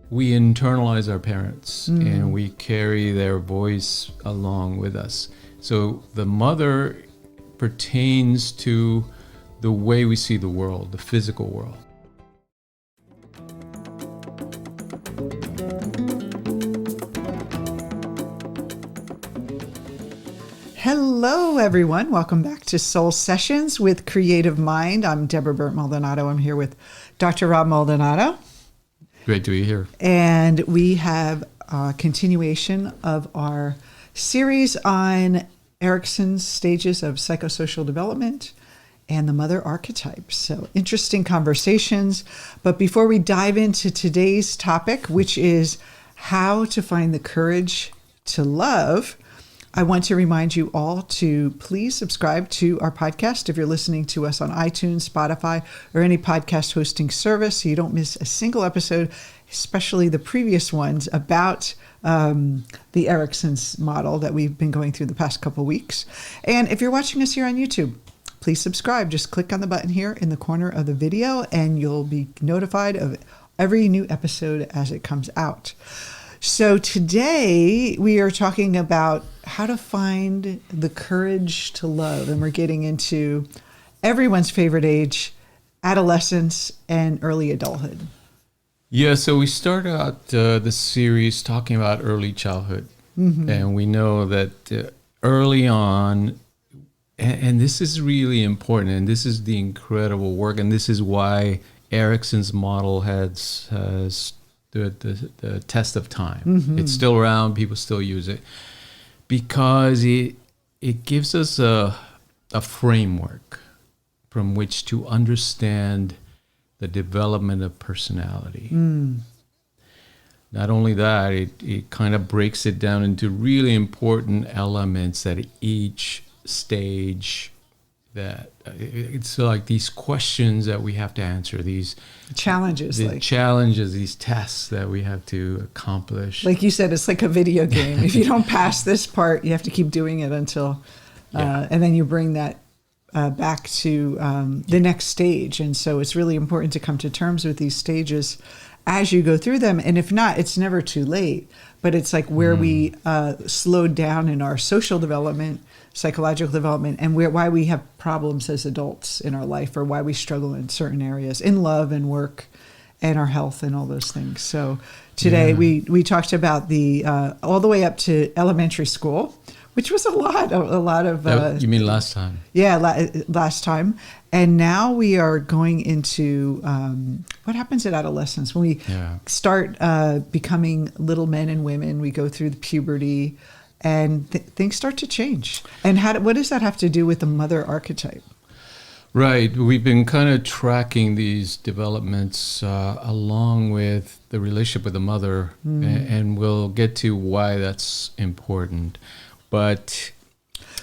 we internalize our parents and we carry their voice along with us. So the mother pertains to the way we see the world, the physical world. Hello, everyone. Welcome back to Soul Sessions with Creative Mind. I'm Deborah Burt Maldonado. I'm here with Dr. Rob Maldonado. Great to be here. And we have a continuation of our series on Erikson's stages of psychosocial development and the mother archetype. So interesting conversations. But before we dive into today's topic, which is how to find the courage to love, I want to remind you all to please subscribe to our podcast if you're listening to us on iTunes, Spotify, or any podcast hosting service so you don't miss a single episode, especially the previous ones about the Erikson's model that we've been going through the past couple weeks. And if you're watching us here on YouTube, please subscribe. Just click on the button here in the corner of the video and you'll be notified of every new episode as it comes out. So today we are talking about how to find the courage to love, and we're getting into everyone's favorite age, adolescence and early adulthood. Yeah, so we start out the series talking about early childhood, and we know that early on, and this is really important, and this is the incredible work, and this is why Erikson's model has the test of time. It's still around, people still use it, because it gives us a framework from which to understand the development of personality. Not only that, it kind of breaks it down into really important elements at each stage. That it's like these questions that we have to answer, these challenges, these tests that we have to accomplish. Like you said, it's like a video game. If you don't pass this part, you have to keep doing it until, and then you bring that back to the next stage. And so it's really important to come to terms with these stages as you go through them. And if not, it's never too late. But it's like where we slowed down in our social development, psychological development, and why we have problems as adults in our life, or why we struggle in certain areas in love and work and our health and all those things. So today we talked about the all the way up to elementary school, which was a lot of you mean last time? Yeah, last time. And now we are going into what happens at adolescence when we start becoming little men and women. We go through the puberty, and things start to change. And what does that have to do with the mother archetype? Right. We've been kind of tracking these developments along with the relationship with the mother, and we'll get to why that's important. But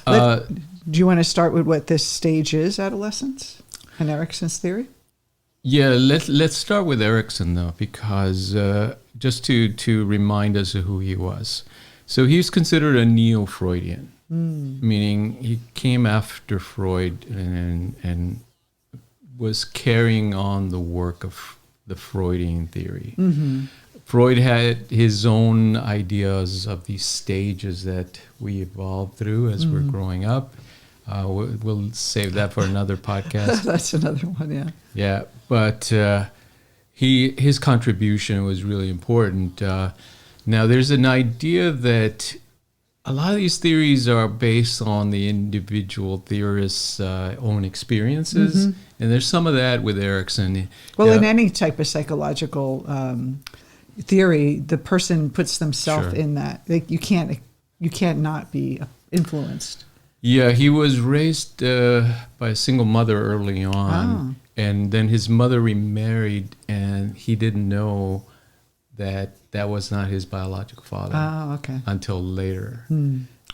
do you want to start with what this stage is, adolescence, and Erikson's theory? Yeah, let's start with Erikson, though, because just to remind us of who he was. So he was considered a neo-Freudian, meaning he came after Freud and was carrying on the work of the Freudian theory. Freud had his own ideas of these stages that we evolve through as we're growing up. We'll save that for another podcast. That's another one, yeah. Yeah, but his contribution was really important. Now, there's an idea that a lot of these theories are based on the individual theorist's own experiences, and there's some of that with Erikson. Well, in any type of psychological theory, the person puts themselves in that. Like, you can't not be influenced. Yeah, he was raised by a single mother early on, and then his mother remarried, and he didn't know that was not his biological father until later.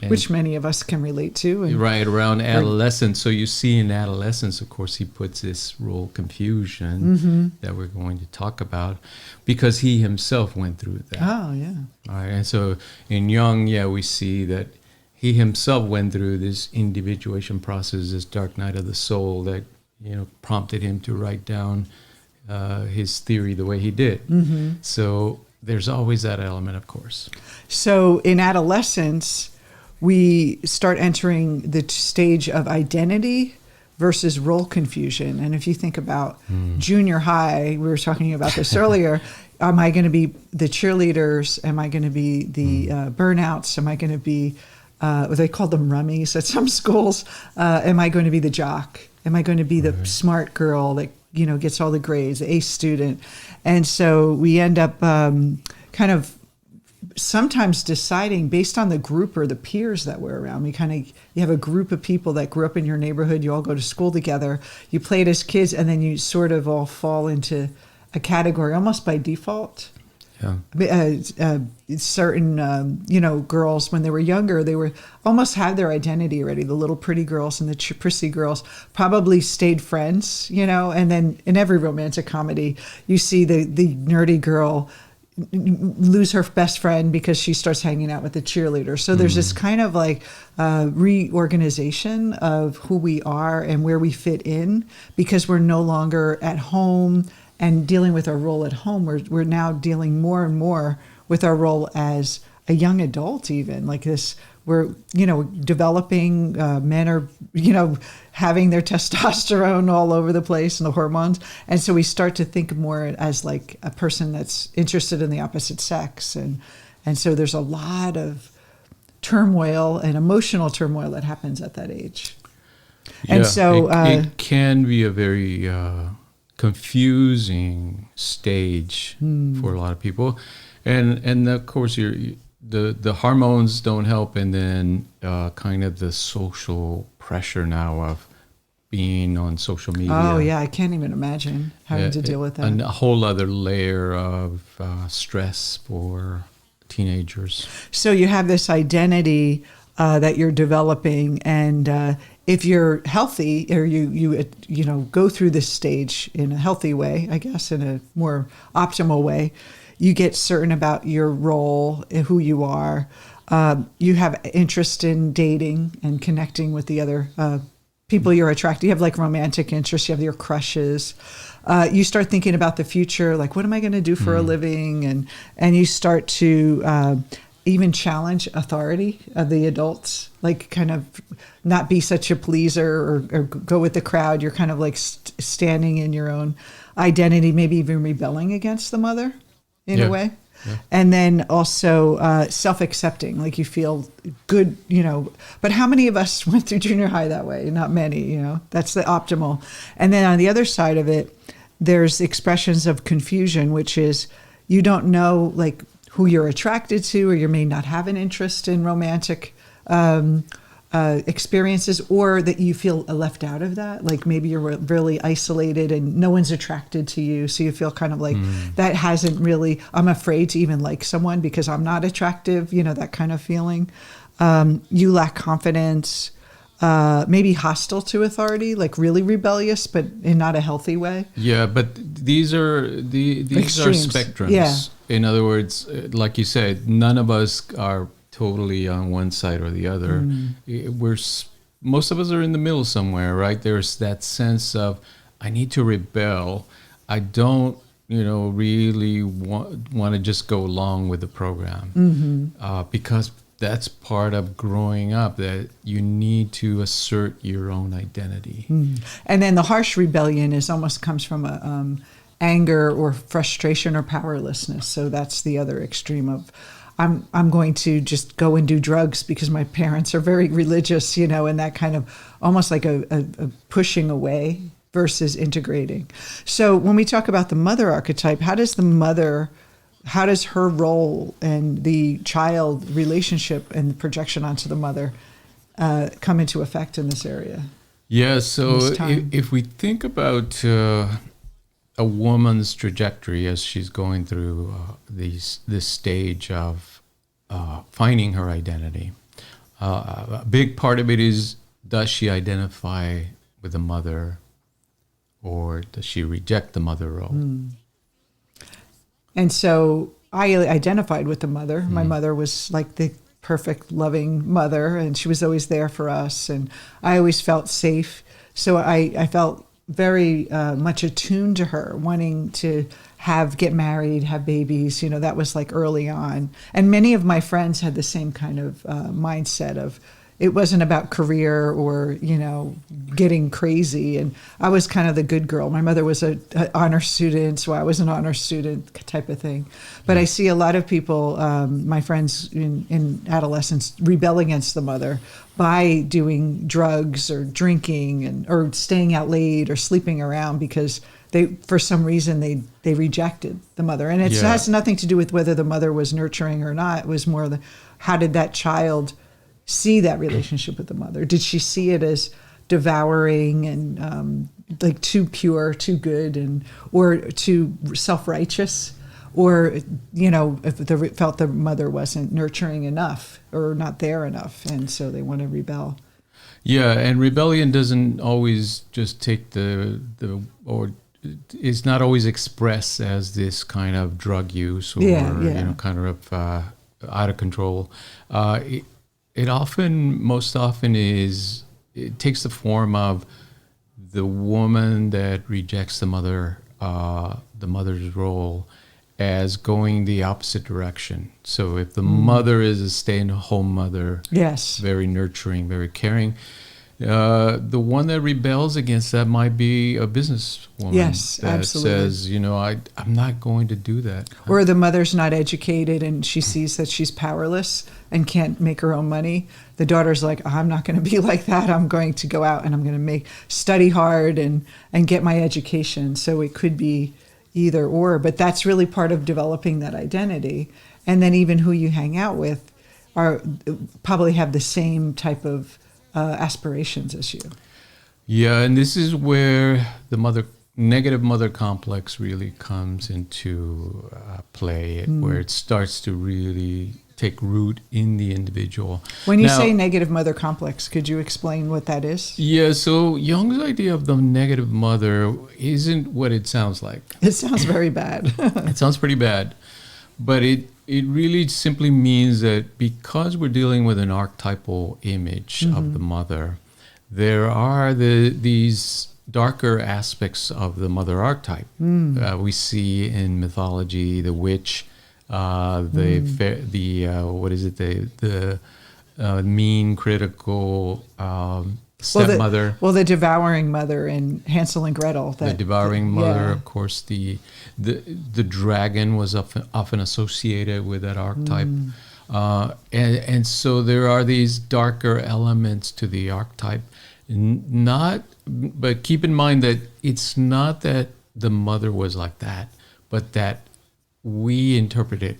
Which many of us can relate to. Right, around adolescence. So you see in adolescence, of course, he puts this role confusion that we're going to talk about because he himself went through that. Oh, yeah. All right, and so in Jung, we see that he himself went through this individuation process, this dark night of the soul that, prompted him to write down his theory the way he did. So there's always that element, of course. So in adolescence, we start entering the stage of identity versus role confusion. And if you think about junior high, we were talking about this earlier, am I going to be the cheerleaders? Am I going to be the burnouts? Am I going to be, they call them rummies at some schools. Am I going to be the jock? Am I going to be the smart girl that, gets all the grades, the A student? And so we end up kind of sometimes deciding based on the group or the peers that we're around. You have a group of people that grew up in your neighborhood. You all go to school together. You played as kids, and then you sort of all fall into a category almost by default. Yeah. Certain, girls, when they were younger, they were almost had their identity already. The little pretty girls and the prissy girls probably stayed friends, and then in every romantic comedy, you see the nerdy girl lose her best friend because she starts hanging out with the cheerleader. So there's this kind of like reorganization of who we are and where we fit in, because we're no longer at home and dealing with our role at home. We're now dealing more and more with our role as a young adult, even like this. We're, developing, men are, having their testosterone all over the place and the hormones. And so we start to think more as like a person that's interested in the opposite sex. And so there's a lot of turmoil and emotional turmoil that happens at that age. Yeah, and so it can be a very confusing stage for a lot of people. And of course, the hormones don't help, and then kind of the social pressure now of being on social media. Oh yeah, I can't even imagine having to deal with that. And a whole other layer of stress for teenagers. So you have this identity that you're developing, and if you're healthy, or you go through this stage in a healthy way, I guess, in a more optimal way, you get certain about your role, who you are. You have interest in dating and connecting with the other people you're attracted. You have like romantic interests. You have your crushes. You start thinking about the future, like what am I going to do for a living, and you start to even challenge authority of the adults, like kind of not be such a pleaser or go with the crowd. You're kind of like standing in your own identity, maybe even rebelling against the mother in a way. Yeah. And then also self-accepting, like you feel good, but how many of us went through junior high that way? Not many, that's the optimal. And then on the other side of it, there's expressions of confusion, which is you don't know like who you're attracted to, or you may not have an interest in romantic experiences, or that you feel left out of that. Like maybe you're really isolated and no one's attracted to you. So you feel kind of like that hasn't really, I'm afraid to even like someone because I'm not attractive, that kind of feeling. You lack confidence, maybe hostile to authority, like really rebellious, but in not a healthy way. Yeah, but these are spectrums. Yeah. In other words, like you said, none of us are totally on one side or the other. Most of us are in the middle somewhere, right? There's that sense of I need to rebel. I don't, really want to just go along with the program because that's part of growing up, that you need to assert your own identity. And then the harsh rebellion almost comes from anger or frustration or powerlessness. So that's the other extreme of I'm going to just go and do drugs because my parents are very religious, and that kind of almost like a pushing away versus integrating. So when we talk about the mother archetype, how does her role and the child relationship and the projection onto the mother come into effect in this area? Yeah, so if we think about a woman's trajectory as she's going through this stage of finding her identity, a big part of it is, does she identify with the mother, or does she reject the mother role? And so I identified with the mother. My mother was like the perfect, loving mother, and she was always there for us, and I always felt safe. So I felt very much attuned to her, wanting to get married, have babies. That was like early on. And many of my friends had the same kind of mindset of, it wasn't about career or, getting crazy. And I was kind of the good girl. My mother was an honor student, so I was an honor student type of thing. But I see a lot of people, my friends in adolescence, rebel against the mother by doing drugs or drinking or staying out late or sleeping around because for some reason they rejected the mother. And it has nothing to do with whether the mother was nurturing or not. It was more how did that child see that relationship with the mother? Did she see it as devouring and like too pure, too good, or too self-righteous? Or, if they felt the mother wasn't nurturing enough or not there enough, and so they want to rebel. Yeah, and rebellion doesn't always just take or it's not always expressed as this kind of drug use or kind of out of control. It most often it takes the form of the woman that rejects the mother's role as going the opposite direction. So if the mother is a stay-at-home mother, very nurturing, very caring, the one that rebels against that might be a businesswoman that absolutely. says, I'm not going to do that. Or the mother's not educated and she sees that she's powerless and can't make her own money. The daughter's like, I'm not going to be like that. I'm going to go out and I'm going to study hard and get my education. So it could be either or, but that's really part of developing that identity. And then even who you hang out with probably have the same type of aspirations as you. Yeah, and this is where the negative mother complex really comes into play, where it starts to really take root in the individual. When you say negative mother complex, could you explain what that is? Yeah, so Jung's idea of the negative mother isn't what it sounds like. It sounds very bad. It sounds pretty bad, but it really simply means that because we're dealing with an archetypal image of the mother, there are these darker aspects of the mother archetype. We see in mythology the witch, the mean, critical stepmother. The devouring mother in Hansel and Gretel. The devouring mother, of course. The dragon was often associated with that archetype. And so there are these darker elements to the archetype. But keep in mind that it's not that the mother was like that, but that we interpreted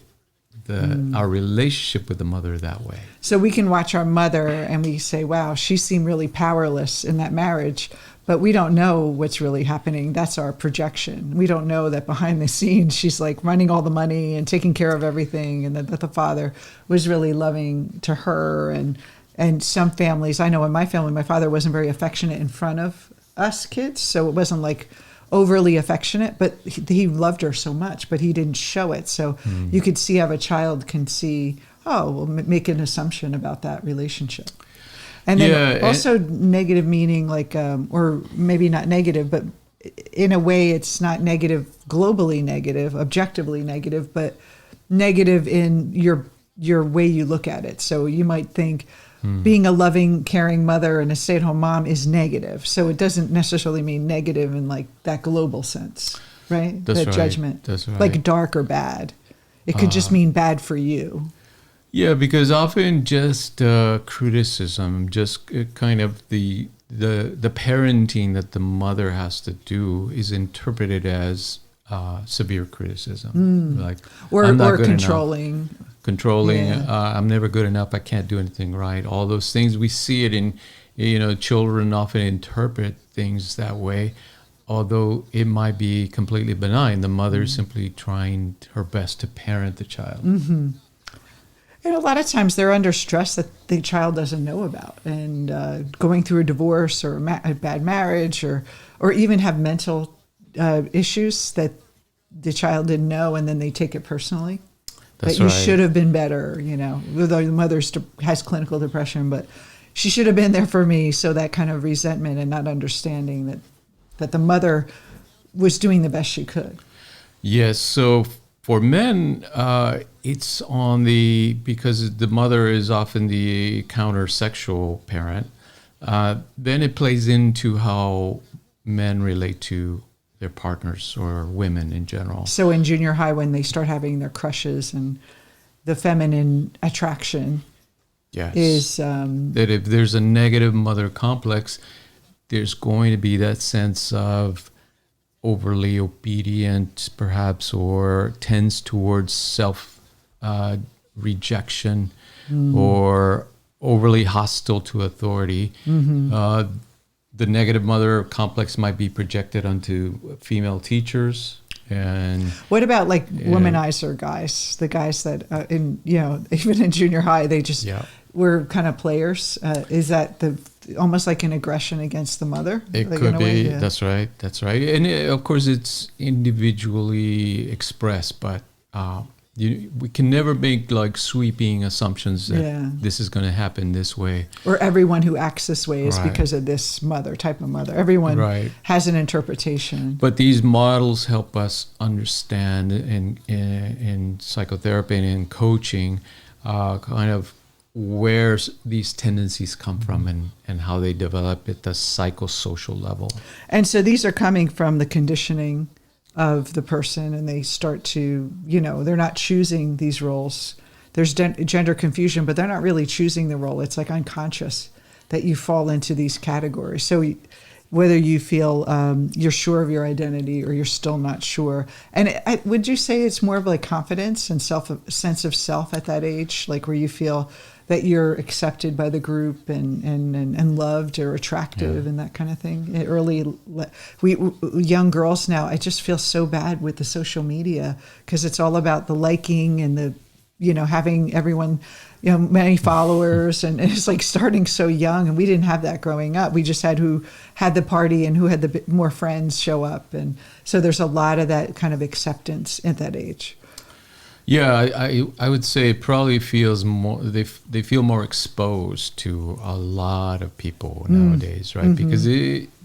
our relationship with the mother that way. So we can watch our mother and we say, wow, she seemed really powerless in that marriage, but we don't know what's really happening. That's our projection. We don't know that behind the scenes she's like running all the money and taking care of everything, and that the father was really loving to her. And some families, I know in my family, my father wasn't very affectionate in front of us kids, so it wasn't like overly affectionate, but he loved her so much, but he didn't show it. So you could see how a child can see, make an assumption about that relationship. And then also negative meaning like, or maybe not negative, but in a way it's not negative, globally negative, objectively negative, but negative in your way you look at it. So you might think, being a loving, caring mother and a stay-at-home mom is negative. So it doesn't necessarily mean negative in like that global sense, right? That's right. Judgment. That's right. Like dark or bad. It could just mean bad for you. Yeah, because often just criticism, just kind of the parenting that the mother has to do is interpreted as severe criticism, like or controlling. I'm never good enough. I can't do anything right. All those things, we see it in, children often interpret things that way, although it might be completely benign. The mother is simply trying her best to parent the child. And a lot of times they're under stress that the child doesn't know about, and going through a divorce or a bad marriage, or even have mental issues that the child didn't know, and then they take it personally. That's that you right. should have been better, though the mother has clinical depression, but she should have been there for me. So that kind of resentment and not understanding that the mother was doing the best she could. Yes. So for men, it's because the mother is often the counter-sexual parent. Then it plays into how men relate to their partners or women in general. So in junior high, when they start having their crushes and the feminine attraction Yes. is... that if there's a negative mother complex, there's going to be that sense of overly obedient, perhaps, or tends towards self rejection or overly hostile to authority. The negative mother complex might be projected onto female teachers. And what about like womanizer guys, the guys that even in junior high, they just were kind of players? Is that almost like an aggression against the mother? It like could be. Yeah. That's right. And of course, it's individually expressed, but we can never make like sweeping assumptions that this is going to happen this way. Or everyone who acts this way is because of this type of mother. Everyone has an interpretation. But these models help us understand in psychotherapy and in coaching kind of where these tendencies come from and how they develop at the psychosocial level. And so these are coming from the conditioning of the person, and they start to, they're not choosing these roles. There's gender confusion, but they're not really choosing the role. It's like unconscious that you fall into these categories. So whether you feel you're sure of your identity or you're still not sure. And would you say it's more of like confidence and sense of self at that age, like where you feel that you're accepted by the group and loved or attractive and that kind of thing? Young girls now, I just feel so bad with the social media because it's all about the liking and the, having everyone, many followers, and it's like starting so young, and we didn't have that growing up. We just had who had the party and who had the more friends show up, and so there's a lot of that kind of acceptance at that age. Yeah, I would say it probably feels more, they feel more exposed to a lot of people nowadays, right? Because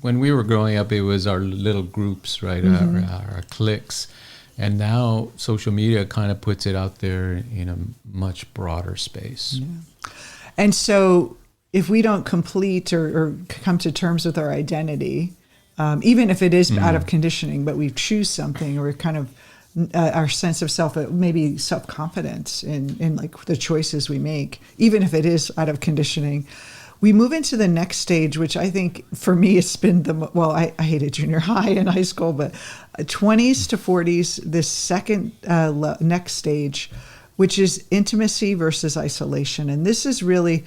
when we were growing up, it was our little groups, right? Our cliques. And now social media kind of puts it out there in a much broader space. Yeah. And so if we don't complete or come to terms with our identity, even if it is out of conditioning, but we choose something, or kind of our sense of self, maybe self-confidence in like the choices we make, even if it is out of conditioning, we move into the next stage, which I think for me it's been I hated junior high and high school, but 20s to 40s, this second next stage, which is intimacy versus isolation. And this is really,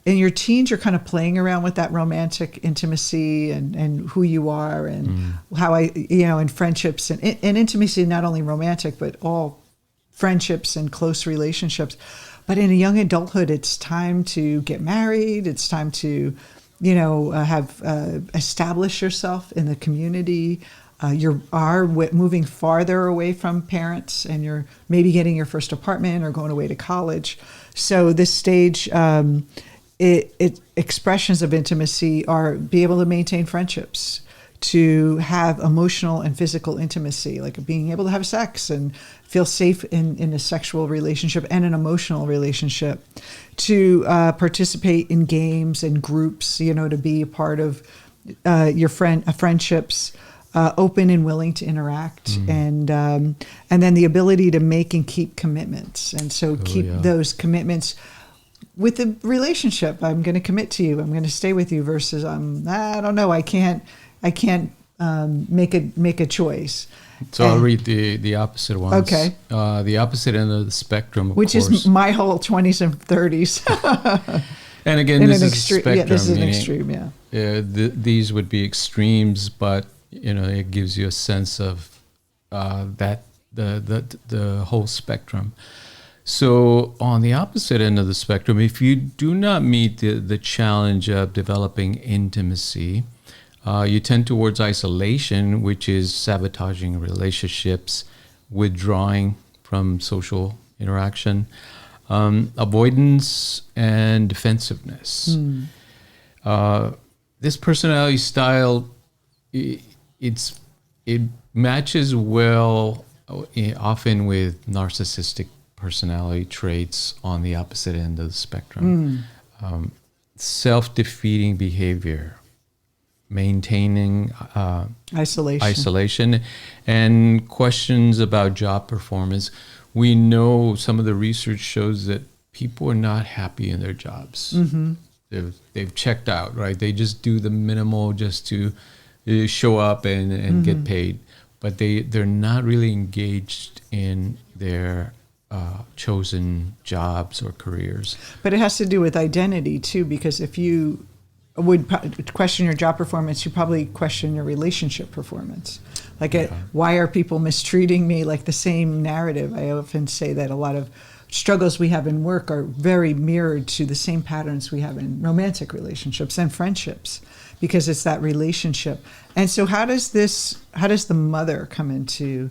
in your teens, you're kind of playing around with that romantic intimacy and who you are and how and friendships and intimacy, not only romantic, but all friendships and close relationships. But in a young adulthood, it's time to get married. It's time to, establish yourself in the community. You are moving farther away from parents, and you're maybe getting your first apartment or going away to college. So this stage, expressions of intimacy are be able to maintain friendships, to have emotional and physical intimacy, like being able to have sex and feel safe in a sexual relationship and an emotional relationship, to participate in games and groups, to be a part of your friendships, open and willing to interact, and then the ability to make and keep commitments, and so those commitments with the relationship. I'm going to commit to you. I'm going to stay with you. Versus I don't know. I can't make a choice. So I'll read the opposite ones. Okay. The opposite end of the spectrum, of which course. Is my whole 20s and 30s. And again, this is a spectrum. Yeah, this is an extreme. Yeah. These would be extremes, but it gives you a sense of that the whole spectrum. So on the opposite end of the spectrum, if you do not meet the challenge of developing intimacy, you tend towards isolation, which is sabotaging relationships, withdrawing from social interaction, avoidance, and defensiveness. This personality style, it matches well often with narcissistic personality traits on the opposite end of the spectrum. Self-defeating behavior, maintaining isolation, and questions about job performance. We know some of the research shows that people are not happy in their jobs. They've checked out, right? They just do the minimal just to show up and get paid, but they're not really engaged in their chosen jobs or careers. But it has to do with identity too, because if you would question your job performance, you probably question your relationship performance. Like, why are people mistreating me? Like the same narrative. I often say that a lot of struggles we have in work are very mirrored to the same patterns we have in romantic relationships and friendships, because it's that relationship. And so how does the mother come into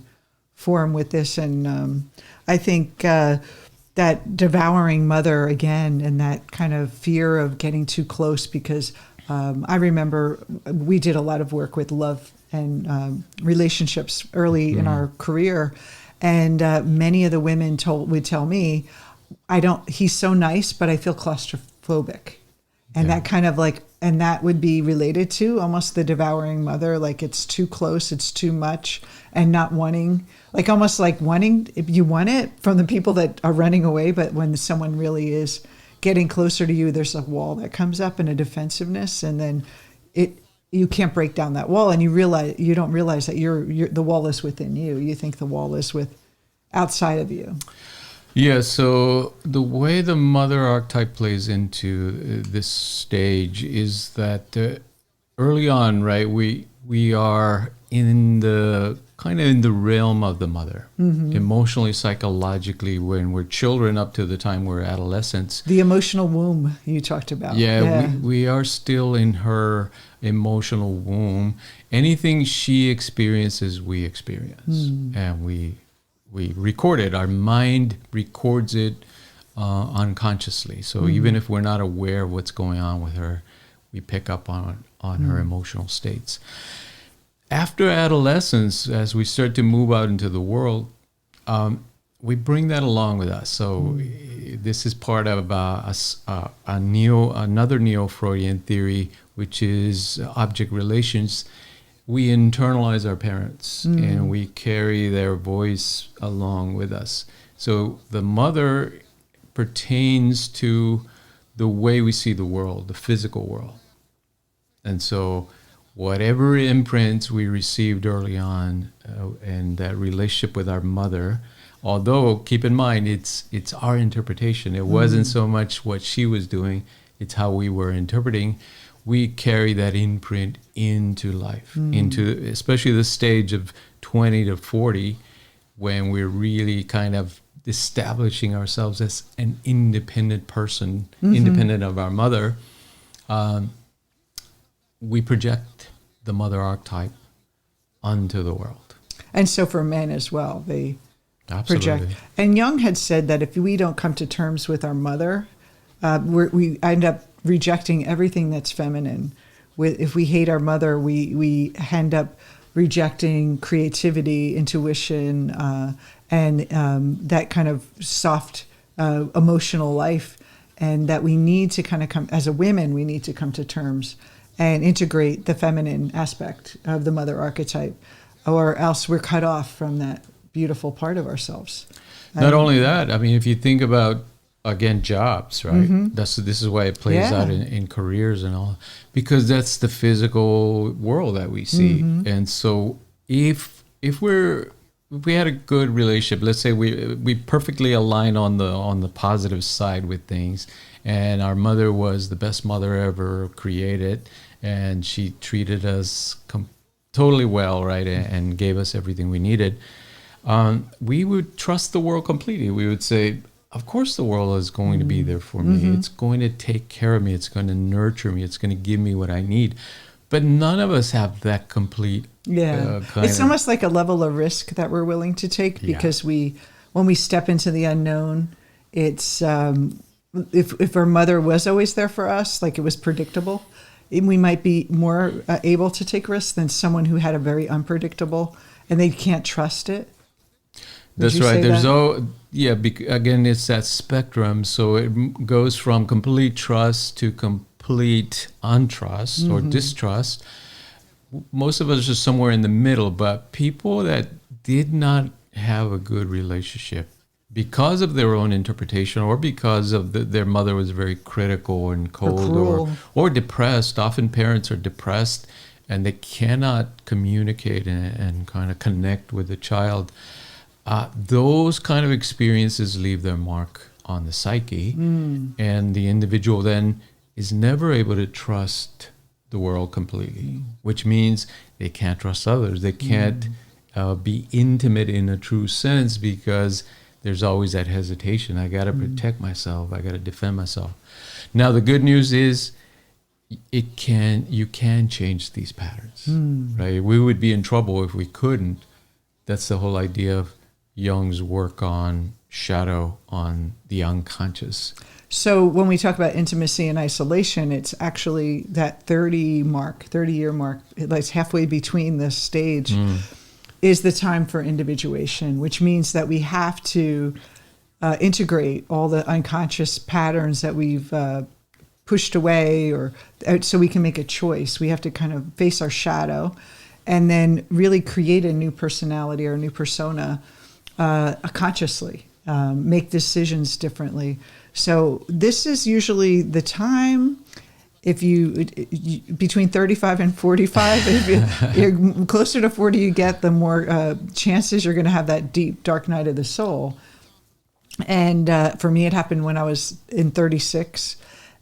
form with this? And I think that devouring mother again, and that kind of fear of getting too close, because I remember we did a lot of work with love and relationships early in our career, and many of the women would tell me, he's so nice, but I feel claustrophobic. And that kind of like, and that would be related to almost the devouring mother, like it's too close, it's too much, and not wanting, like almost like wanting, if you want it from the people that are running away, but when someone really is getting closer to you, there's a wall that comes up and a defensiveness, and then you can't break down that wall, and you don't realize that the wall is within you. You think the wall is outside of you. Yeah, so the way the mother archetype plays into this stage is that early on, right, we are in the kind of in the realm of the mother, emotionally, psychologically, when we're children up to the time we're adolescents. The emotional womb you talked about. Yeah. We are still in her emotional womb. Anything she experiences, we experience, and we record it. Our mind records it unconsciously. So even if we're not aware of what's going on with her, we pick up on her emotional states. After adolescence, as we start to move out into the world, we bring that along with us. So this is part of another neo-Freudian theory, which is object relations. We internalize our parents and we carry their voice along with us. So the mother pertains to the way we see the world, the physical world. And so whatever imprints we received early on and that relationship with our mother, although keep in mind, it's our interpretation. It wasn't so much what she was doing, it's how we were interpreting. We carry that imprint into life, into especially the stage of 20 to 40, when we're really kind of establishing ourselves as an independent person, independent of our mother. We project the mother archetype onto the world. And so for men as well, they Absolutely. project. And Jung had said that if we don't come to terms with our mother, we end up rejecting everything that's feminine. If we hate our mother, we end up rejecting creativity, intuition, and that kind of soft emotional life. And that we need to kind of come, as a women, we need to come to terms and integrate the feminine aspect of the mother archetype, or else we're cut off from that beautiful part of ourselves. Not only that, I mean, if you think about, again, jobs, right? This is why it plays out in careers and all, because that's the physical world that we see. And so if we had a good relationship, let's say we perfectly aligned on the positive side with things, and our mother was the best mother ever created, and she treated us totally well, right, and gave us everything we needed, we would trust the world completely. We would say, of course the world is going to be there for me. It's going to take care of me. It's going to nurture me. It's going to give me what I need. But none of us have that complete it's almost like a level of risk that we're willing to take, because when we step into the unknown, it's if our mother was always there for us, like it was predictable, we might be more able to take risks than someone who had a very unpredictable and they can't trust it. That's right. Again, it's that spectrum. So it goes from complete trust to complete untrust or distrust. Most of us are somewhere in the middle, but people that did not have a good relationship because of their own interpretation or because of their mother was very critical and cold or depressed. Often parents are depressed and they cannot communicate and kind of connect with the child. Those kind of experiences leave their mark on the psyche, and the individual then is never able to trust the world completely, which means they can't trust others. They can't be intimate in a true sense because there's always that hesitation. I got to protect myself. I got to defend myself. Now, the good news is you can change these patterns, right? We would be in trouble if we couldn't. That's the whole idea of Jung's work on shadow, on the unconscious. So when we talk about intimacy and isolation, it's actually that 30-year mark, it's halfway between this stage, is the time for individuation, which means that we have to integrate all the unconscious patterns that we've pushed away, or so we can make a choice. We have to kind of face our shadow and then really create a new personality or a new persona consciously, make decisions differently. So this is usually the time, if you between 35 and 45, if you're closer to 40 you get, the more chances you're going to have that deep dark night of the soul. And for me, it happened when I was in 36.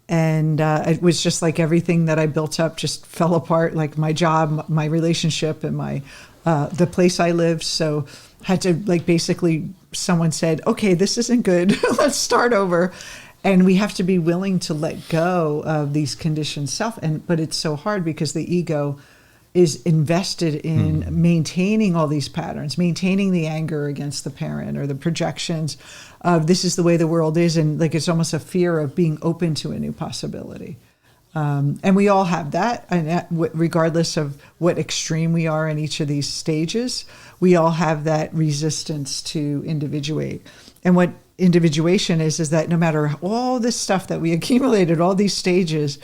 And it was just like everything that I built up just fell apart, like my job, my relationship, and my the place I lived. So had to, like, basically someone said, okay, this isn't good. Let's start over. And we have to be willing to let go of these conditioned self. But it's so hard because the ego is invested in maintaining all these patterns, maintaining the anger against the parent or the projections of this is the way the world is. And like, it's almost a fear of being open to a new possibility. And we all have that, and regardless of what extreme we are in each of these stages, we all have that resistance to individuate. And what individuation is that no matter all this stuff that we accumulated, all these stages,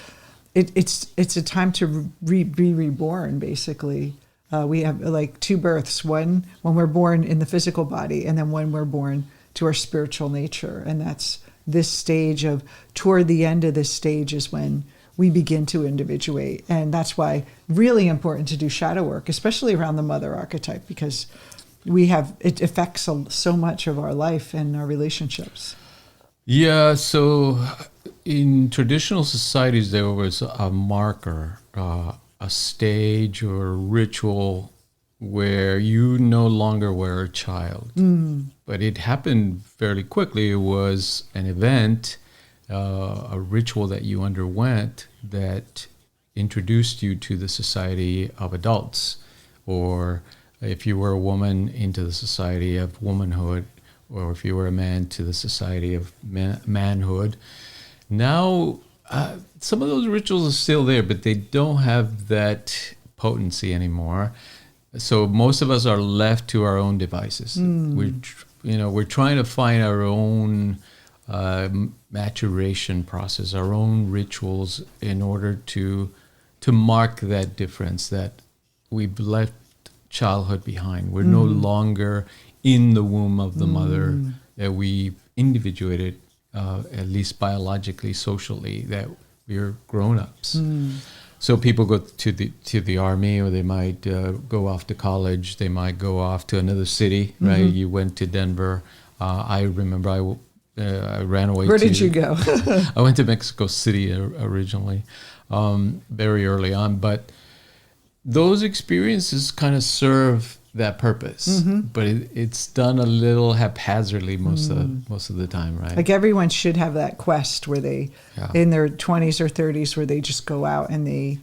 it's a time to be reborn, basically. We have like two births, one when we're born in the physical body, and then when we're born to our spiritual nature. And that's this stage of, toward the end of this stage is when we begin to individuate. And that's why really important to do shadow work, especially around the mother archetype, because it affects so much of our life and our relationships. Yeah, so in traditional societies, there was a marker, a stage or a ritual where you no longer were a child. But it happened fairly quickly. It was an event, a ritual that you underwent that introduced you to the society of adults, or if you were a woman, into the society of womanhood, or if you were a man, to the society of manhood. Now, some of those rituals are still there, but they don't have that potency anymore. So most of us are left to our own devices. We're trying to find our own maturation process, our own rituals, in order to mark that difference, that we've left childhood behind. We're no longer in the womb of the mother, that we individuated, at least biologically, socially, that we're grown-ups. So people go to the army, or they might go off to college. They might go off to another city, right? You went to Denver. I remember I ran away. Where did you go? I went to Mexico City originally, very early on. But those experiences kind of serve that purpose, but it's done a little haphazardly most of the time, right? Like everyone should have that quest where they, in their 20s or 30s, where they just go out and they,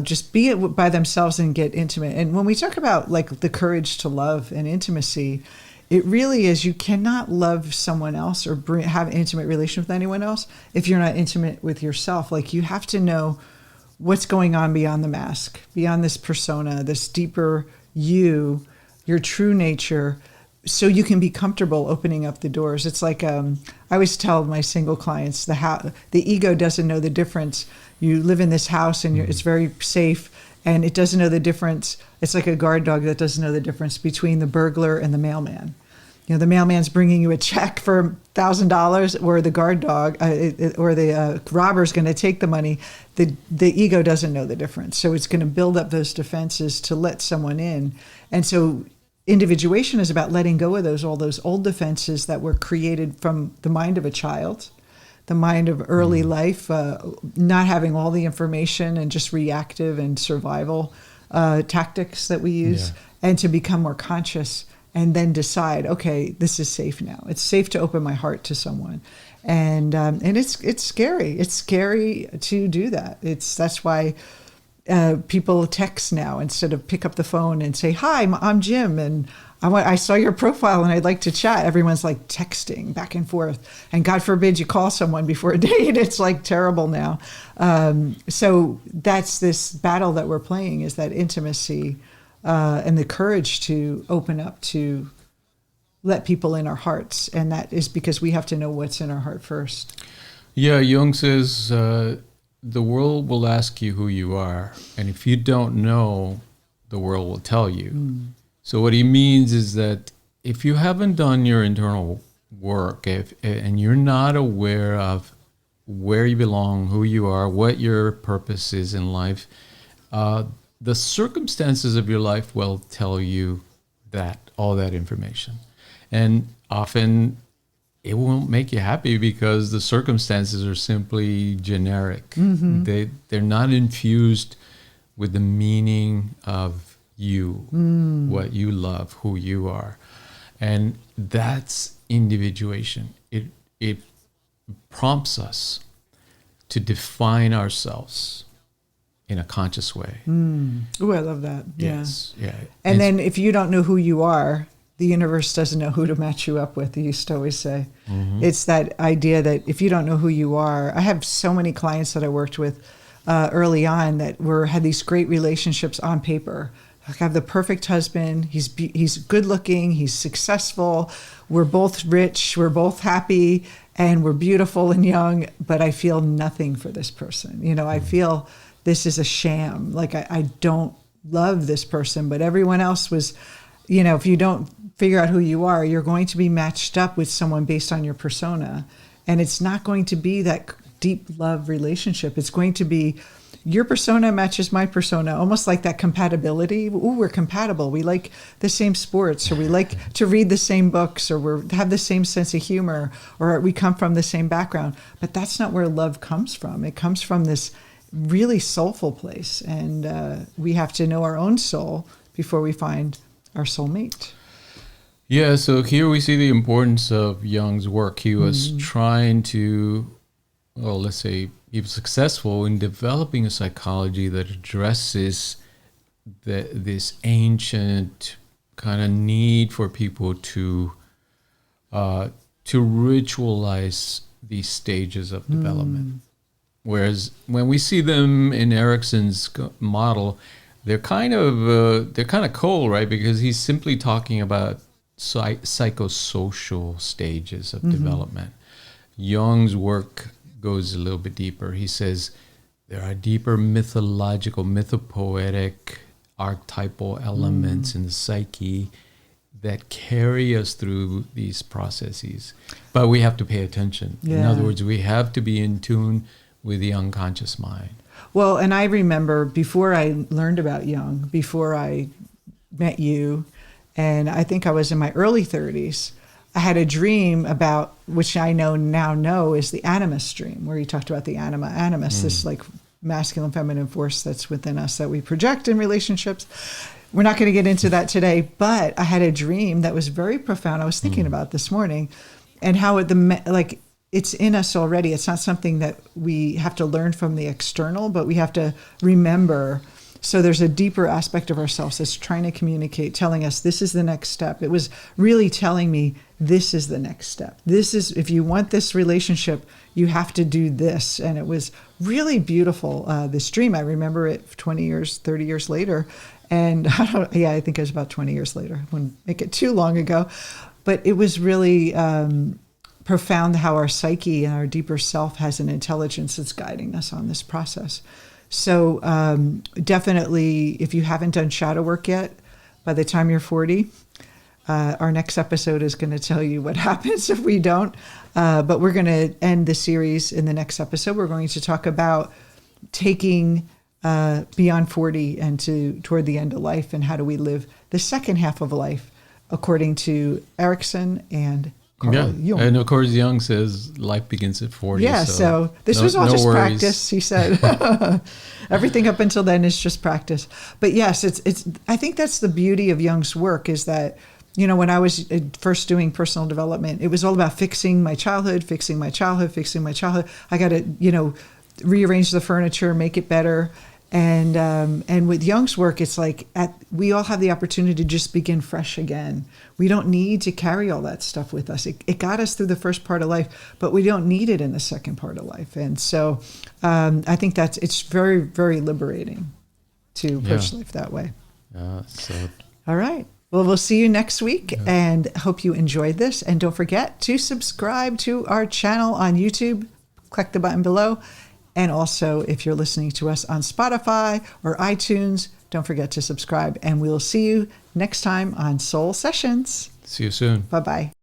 just be by themselves and get intimate. And when we talk about like the courage to love and intimacy, it really is, you cannot love someone else or have an intimate relation with anyone else if you're not intimate with yourself. Like, you have to know what's going on beyond the mask, beyond this persona, this deeper you, your true nature, so you can be comfortable opening up the doors. It's like I always tell my single clients, the ego doesn't know the difference. You live in this house and it's very safe, and it doesn't know the difference. It's like a guard dog that doesn't know the difference between the burglar and the mailman. You know, the mailman's bringing you a check for $1,000, or the guard dog or the robber's going to take the money. The ego doesn't know the difference. So it's going to build up those defenses to let someone in. And so individuation is about letting go of all those old defenses that were created from the mind of a child, the mind of early life, not having all the information and just reactive and survival tactics that we use, and to become more conscious and then decide, okay, this is safe now. It's safe to open my heart to someone. And it's scary. It's scary to do that. That's why people text now instead of pick up the phone and say, "Hi, I'm Jim, and I saw your profile and I'd like to chat." Everyone's like texting back and forth. And God forbid you call someone before a date. It's like terrible now. So that's this battle that we're playing, is that intimacy and the courage to open up, to let people in our hearts. And that is because we have to know what's in our heart first. Yeah, Jung says the world will ask you who you are. And if you don't know, the world will tell you. So what he means is that if you haven't done your internal work, and you're not aware of where you belong, who you are, what your purpose is in life, the circumstances of your life will tell you all that information. And often it won't make you happy because the circumstances are simply generic. They're not infused with the meaning of you, what you love, who you are. And that's individuation. It prompts us to define ourselves in a conscious way. Oh, I love that. Yes. Yeah. And then if you don't know who you are, the universe doesn't know who to match you up with, you used to always say. It's that idea that if you don't know who you are, I have so many clients that I worked with early on that had these great relationships on paper. Like, I have the perfect husband. He's good looking. He's successful. We're both rich. We're both happy, and we're beautiful and young. But I feel nothing for this person. You know, I feel this is a sham. Like, I don't love this person, but everyone else was. You know, if you don't figure out who you are, you're going to be matched up with someone based on your persona, and it's not going to be that deep love relationship. It's going to be your persona matches my persona, almost like that compatibility. Ooh, we're compatible. We like the same sports, or we like to read the same books, or we have the same sense of humor, or we come from the same background. But that's not where love comes from. It comes from this really soulful place, and we have to know our own soul before we find our soulmate. Yeah, so here we see the importance of Jung's work. He was trying to, well, let's say he was successful in developing a psychology that addresses this ancient kind of need for people to ritualize these stages of development. Whereas when we see them in Erikson's model, they're kind of cold, right? Because he's simply talking about psychosocial stages of development. Jung's work goes a little bit deeper. He says there are deeper mythopoetic, archetypal elements in the psyche that carry us through these processes. But we have to pay attention. Yeah. In other words, we have to be in tune with the unconscious mind. Well, and I remember before I learned about Jung, before I met you, and I think I was in my early 30s, I had a dream about, which I now know is the animus dream, where you talked about the animus, this like masculine, feminine force that's within us that we project in relationships. We're not going to get into that today, but I had a dream that was very profound. I was thinking about this morning, and how it's in us already. It's not something that we have to learn from the external, but we have to remember. So there's a deeper aspect of ourselves that's trying to communicate, telling us this is the next step. It was really telling me this is the next step. This is, if you want this relationship, you have to do this. And it was really beautiful, this dream. I remember it 20 years, 30 years later. And I think it was about 20 years later. I wouldn't make it too long ago. But it was really profound how our psyche and our deeper self has an intelligence that's guiding us on this process. So definitely, if you haven't done shadow work yet, by the time you're 40, our next episode is going to tell you what happens if we don't. But we're going to end the series in the next episode. We're going to talk about taking beyond 40 and toward the end of life, and how do we live the second half of life according to Erikson and Carl Jung. And of course, Jung says life begins at 40. Yeah, so this was all just worries. Practice, he said. Everything up until then is just practice. But yes, it's. I think that's the beauty of Jung's work, is that, you know, when I was first doing personal development, it was all about fixing my childhood. I got to, you know, rearrange the furniture, make it better. And with Jung's work, it's like we all have the opportunity to just begin fresh again. We don't need to carry all that stuff with us. It got us through the first part of life, but we don't need it in the second part of life. And so I think it's very, very liberating to approach life that way. All right. Well, we'll see you next week, and hope you enjoyed this. And don't forget to subscribe to our channel on YouTube. Click the button below. And also, if you're listening to us on Spotify or iTunes, don't forget to subscribe. And we'll see you next time on Soul Sessions. See you soon. Bye-bye.